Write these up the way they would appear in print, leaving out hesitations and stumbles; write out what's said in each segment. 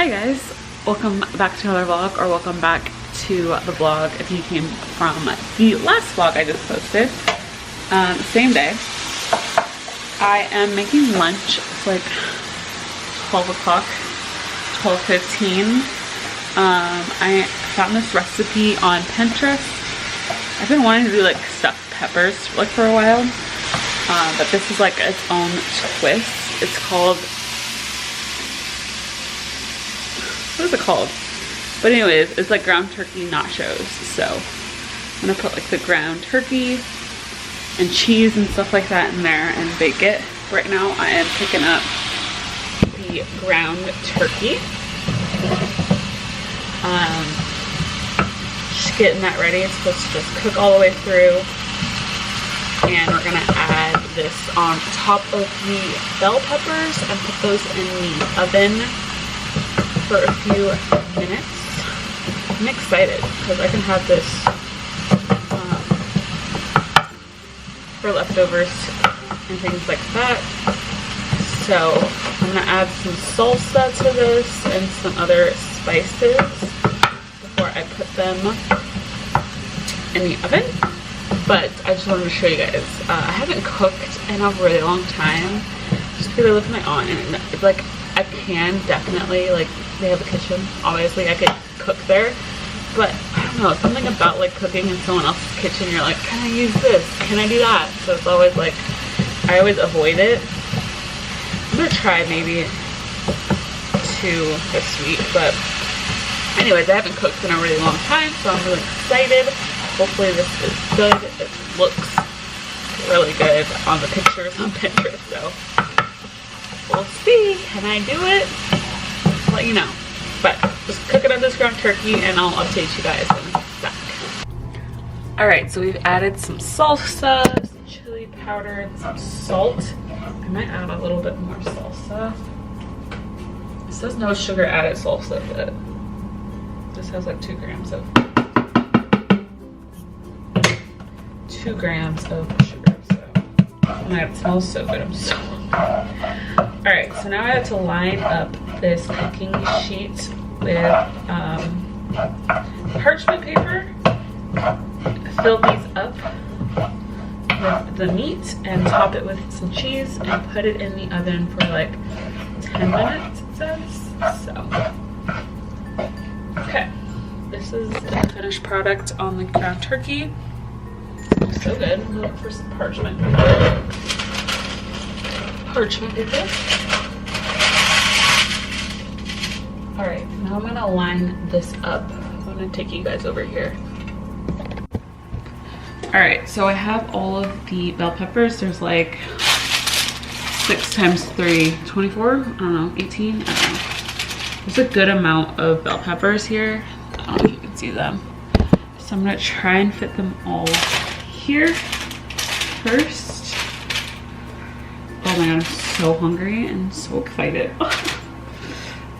Hi guys, welcome back to another vlog, or welcome back to the vlog if you came from the last vlog I just posted. Same day. I am making lunch. It's like 12 o'clock, 12:15. I found this recipe on Pinterest. I've been wanting to do like stuffed peppers like for a while, but this is like its own twist. It's called, what is it called? But anyways, it's like ground turkey nachos. So I'm gonna put like the ground turkey and cheese and stuff like that in there and bake it. Right now I am picking up the ground turkey. Just getting that ready. It's supposed to just cook all the way through. And we're gonna add this on top of the bell peppers and put those in the oven for a few minutes. I'm excited because I can have this for leftovers and things like that. So I'm gonna add some salsa to this and some other spices before I put them in the oven. But I just wanted to show you guys. I haven't cooked in a really long time just because I live with my aunt, and it's like I can definitely, like, they have a kitchen, obviously I could cook there, but I don't know, something about like cooking in someone else's kitchen, you're like, can I use this, can I do that? So it's always like, I always avoid it. I'm gonna try maybe 2 this week, but anyways, I haven't cooked in a really long time, so I'm really excited. Hopefully this is good. It looks really good on the pictures on Pinterest, so we'll see. Can I do it? I'll let you know. But just cooking up this ground turkey and I'll update you guys in a sec. Alright, so we've added some salsa, some chili powder, and some salt. I might add a little bit more salsa. It says no sugar added salsa, but this has like 2 grams of 2 grams of sugar. So oh my god, it smells so good. I'm so hungry. Alright, so now I have to line up this cooking sheet with parchment paper, fill these up with the meat and top it with some cheese and put it in the oven for like 10 minutes, it says. So okay, this is the finished product on the ground turkey. Smells so good. I'm gonna look for some parchment paper. Parchment paper. Alright, now I'm gonna line this up. I'm gonna take you guys over here. Alright, so I have all of the bell peppers. There's like 6 times 3, 24? I don't know, 18? I don't know. There's a good amount of bell peppers here. I don't know if you can see them. So I'm gonna try and fit them all here first. Oh my god, I'm so hungry and so excited.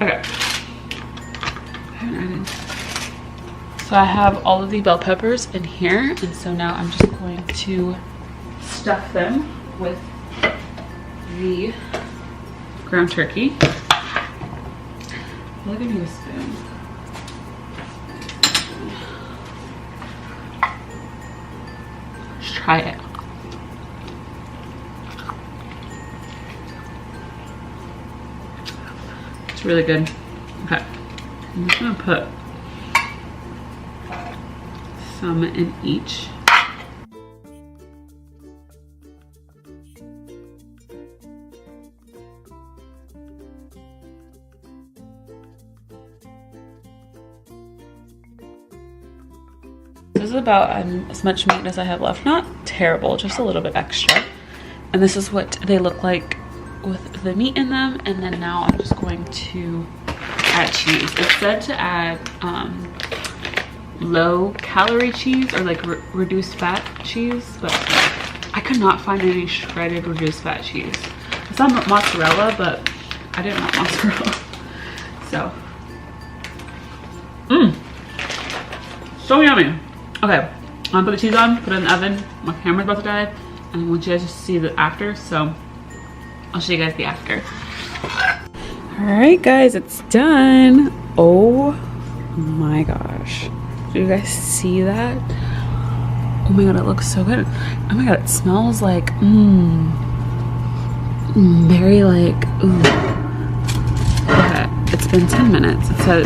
Okay. So I have all of the bell peppers in here, and so now I'm just going to stuff them with the ground turkey. Look at me, a spoon. Let's try it. It's really good. Okay, I'm just gonna put some in each. This is about as much meat as I have left. Not terrible, just a little bit extra. And this is what they look like with the meat in them. And then now I'm just going to add cheese. It said to add low calorie cheese or like reduced fat cheese, but I could not find any shredded reduced fat cheese. I saw mozzarella, but I didn't want mozzarella. So, so yummy. Okay, I'm gonna put the cheese on, put it in the oven. My camera's about to die, and I want you guys to see the after, so I'll show you guys the after. All right, guys, it's done. Oh my gosh. Do you guys see that? Oh my god, it looks so good. Oh my god, it smells like, very like, Okay, it's been 10 minutes. It said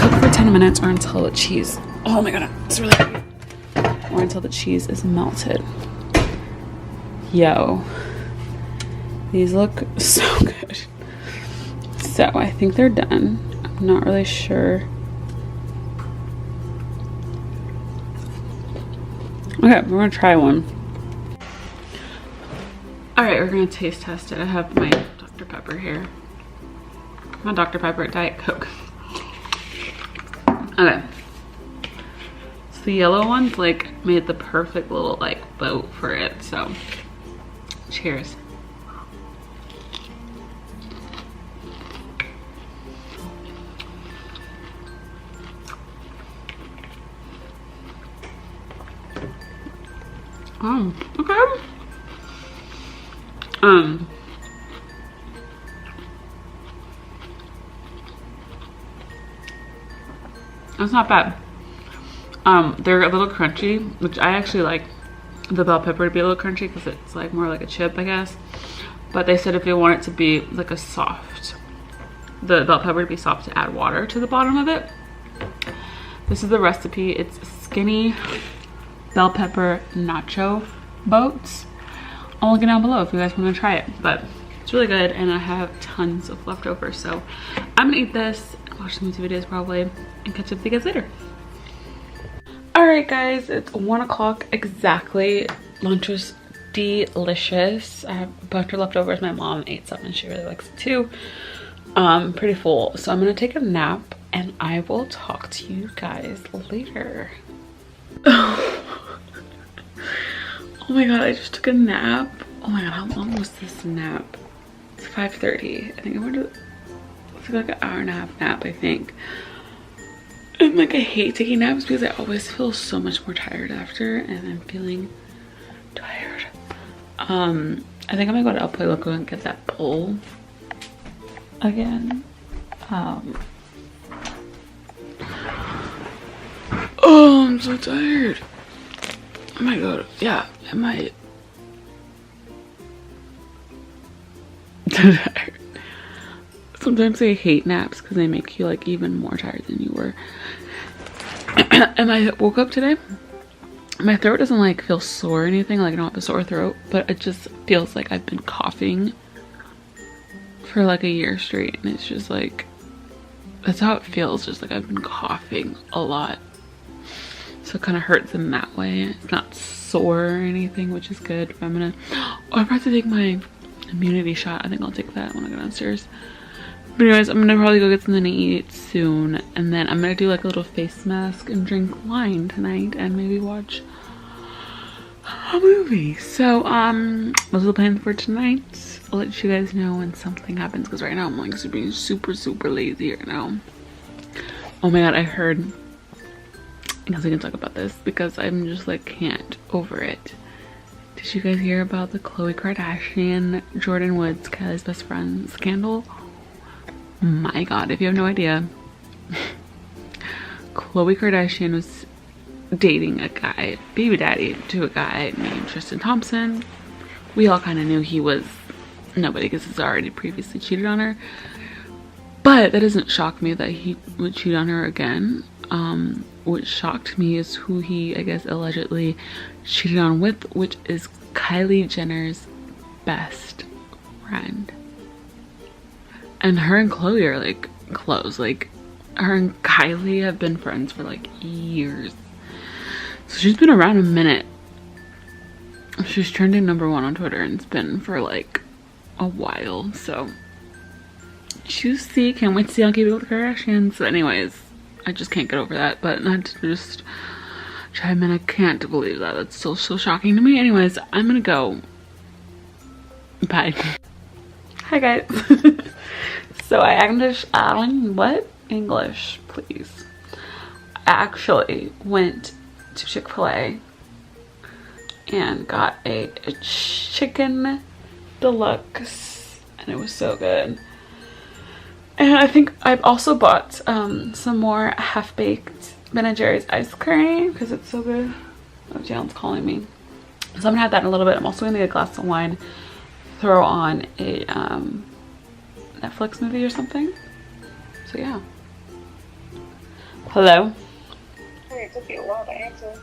cook for 10 minutes or until the cheese, oh my god, it's really good. Or until the cheese is melted. Yo, these look so good. So I think they're done. I'm not really sure. Okay, we're gonna try one. All right, we're gonna taste test it. I have my Dr. Pepper here. My Dr. Pepper Diet Coke. Okay. So the yellow one's like made the perfect little like boat for it. So cheers. Okay. It's not bad. They're a little crunchy, which I actually like the bell pepper to be a little crunchy because it's like more like a chip, I guess. But they said if you want it to be like a soft, the bell pepper to be soft, to add water to the bottom of it. This is the recipe. It's skinny bell pepper nacho boats. I'll link it down below if you guys want to try it, but it's really good and I have tons of leftovers, so I'm gonna eat this, watch some YouTube videos probably, and catch up with you guys later. All right guys, it's 1 o'clock exactly. Lunch was delicious. I have a bunch of leftovers. My mom ate some and she really likes it too. Pretty full, so I'm gonna take a nap and I will talk to you guys later. Oh my god, I just took a nap. Oh my god, how long was this nap? It's 5:30. I think I went to, it's like an hour and a half nap, I think. And like I hate taking naps because I always feel so much more tired after, and I'm feeling tired. I think I'm gonna go to El Pollo Loco and get that bowl again. Oh, I'm so tired. I might go to, yeah, I might. Sometimes I hate naps because they make you like even more tired than you were. And I woke up today, my throat doesn't like feel sore or anything, like I don't have a sore throat, but it just feels like I've been coughing for like a year straight, and it's just like, that's how it feels, just like I've been coughing a lot. So it kind of hurts in that way. It's not sore or anything, which is good. But I'm gonna, oh, I'm about to take my immunity shot. I think I'll take that when I go downstairs. But anyways, I'm gonna probably go get something to eat soon, and then I'm gonna do like a little face mask and drink wine tonight, and maybe watch a movie. So those are the plans for tonight. I'll let you guys know when something happens, because right now I'm like being super lazy right now. Oh my god, I heard, I guess I can talk about this because I'm just like can't over it. Did you guys hear about the Khloe Kardashian, Jordan Woods, Kylie's best friend scandal? My god, if you have no idea, Khloe Kardashian was dating a guy, baby daddy to a guy named Tristan Thompson. We all kind of knew he was nobody because he's already previously cheated on her. But that doesn't shock me that he would cheat on her again. What shocked me is who he, I guess, allegedly cheated on with, which is Kylie Jenner's best friend. And her and Khloe are like close. Like, her and Kylie have been friends for like years. So she's been around a minute. She's trending #1 on Twitter and it's been for like a while. So juicy. Can't wait to see on Keeping Up with the Kardashians. So anyways, I just can't get over that. But not to just chime in, I can't believe that. That's still so shocking to me. Anyways, I'm gonna go. Bye. Hi guys. So what? English, please. I actually went to Chick-fil-A and got a chicken deluxe, and it was so good. And I think I've also bought some more half-baked Ben & Jerry's ice cream because it's so good. Oh, Jalen's calling me. So I'm gonna have that in a little bit. I'm also gonna get a glass of wine, throw on a Netflix movie or something. So yeah. Hello? Hey, it took you a while to answer.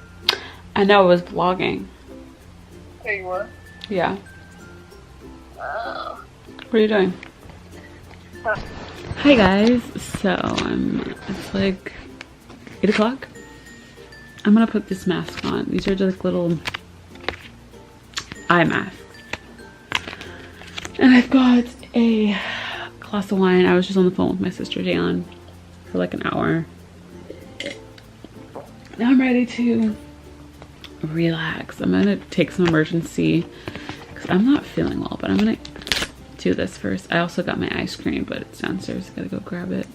I know, I was vlogging. There you were. Yeah. Oh. What are you doing? Huh. Hi guys. So it's like 8 o'clock. I'm gonna put this mask on. These are just little eye masks. And I've got a glass of wine. I was just on the phone with my sister Jalen for like an hour. Now I'm ready to relax. I'm gonna take some Emergen-C because I'm not feeling well, but I'm gonna do this first. I also got my ice cream, but it's downstairs. I gotta go grab it.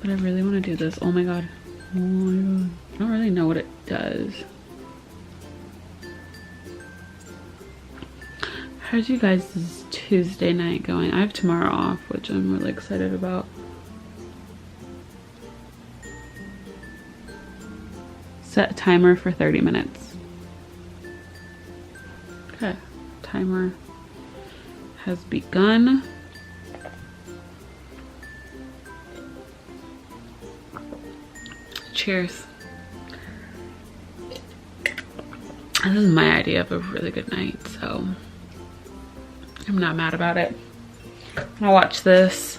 But I really want to do this. Oh my god. Oh my god. I don't really know what it does. How's you guys' Tuesday night going? I have tomorrow off, which I'm really excited about. Set timer for 30 minutes. Okay, timer has begun. Cheers. This is my idea of a really good night, so I'm not mad about it. I'm gonna watch this.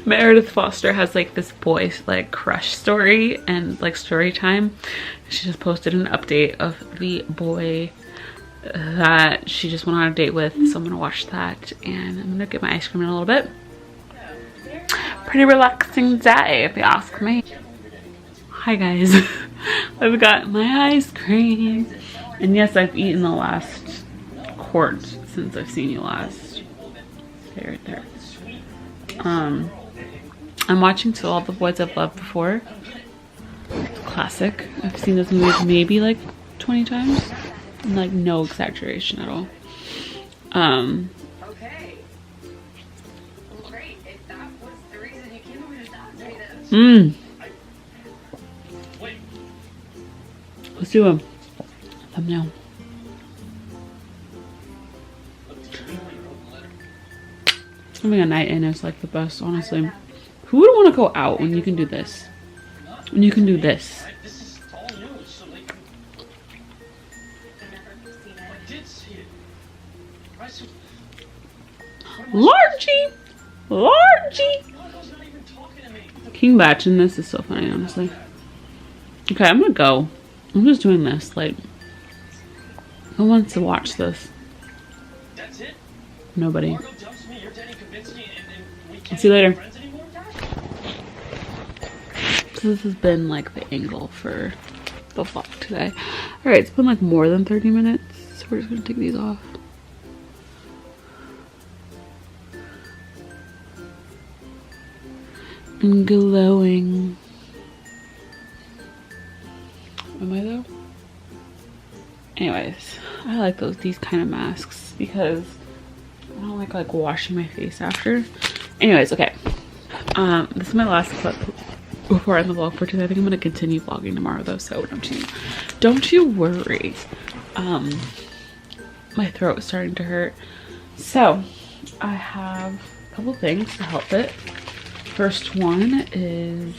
Meredith Foster has like this boy like crush story and like story time. She just posted an update of the boy that she just went on a date with, so I'm gonna watch that and I'm gonna get my ice cream in a little bit. Pretty relaxing day if you ask me. Hi guys. I've got my ice cream and yes, I've eaten the last quart since I've seen you last. Okay, right there. I'm watching To All the Boys I've Loved Before. Classic. I've seen this movie maybe like 20 times. Like no exaggeration at all. Okay. Well, great. If that was the reason you came over to talk to me, then. Let's do a thumbnail. Having a night in is like the best, honestly. Who would want to go out when you can do this? When you can do this? Largy! Largy! King Batch in this is so funny, honestly. Okay, I'm gonna go. I'm just doing this. Like, who wants to watch this? Nobody. I'll see you later. So this has been like the angle for the vlog today. Alright, it's been like more than 30 minutes. So we're just gonna take these off. I'm glowing. Am I though? Anyways, I like these kind of masks because I don't like washing my face after. Anyways, okay. This is my last clip before I end the vlog for today. I think I'm gonna continue vlogging tomorrow though, so don't you worry. My throat is starting to hurt. So I have a couple things to help it. First one is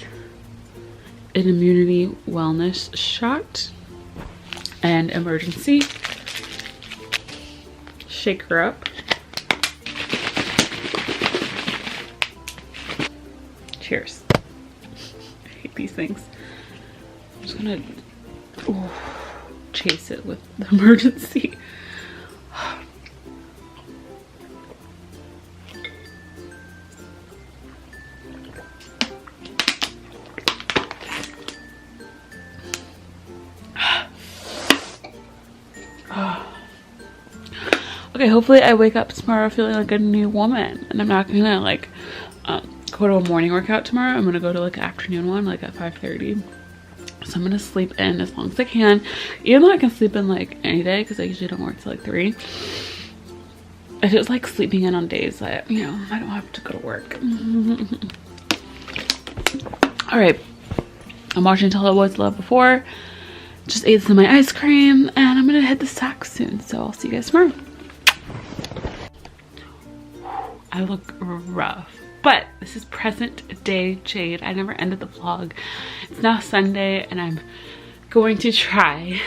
an immunity wellness shot and Emergen-C. Shake her up. Cheers. I hate these things. I'm just gonna chase it with the Emergen-C. Okay, hopefully I wake up tomorrow feeling like a new woman and I'm not gonna like go to a morning workout tomorrow. I'm gonna go to like an afternoon one like at 5:30. So I'm gonna sleep in as long as I can, even though I can sleep in like any day because I usually don't work till like 3. I just like sleeping in on days that, you know, I don't have to go to work. All right, I'm watching Tell It Boys Love before. Just ate some of my ice cream and I'm gonna hit the sack soon. So I'll see you guys tomorrow. I look rough, but this is present day Jade. I never ended the vlog. It's now Sunday and I'm going to try,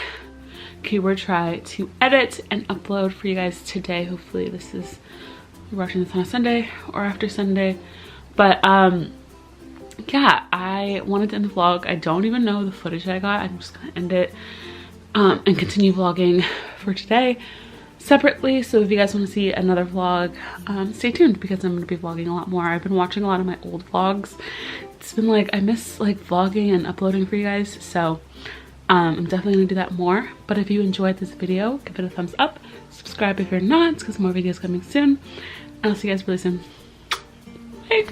keyword try, to edit and upload for you guys today. Hopefully this is, you're watching this on a Sunday or after Sunday. But yeah, I wanted to end the vlog. I don't even know the footage that I got. I'm just gonna end it and continue vlogging for today separately. So if you guys want to see another vlog, stay tuned because I'm going to be vlogging a lot more. I've been watching a lot of my old vlogs. It's been like, I miss like vlogging and uploading for you guys. So I'm definitely going to do that more. But if you enjoyed this video, give it a thumbs up. Subscribe if you're not, because more videos coming soon. And I'll see you guys really soon. Bye.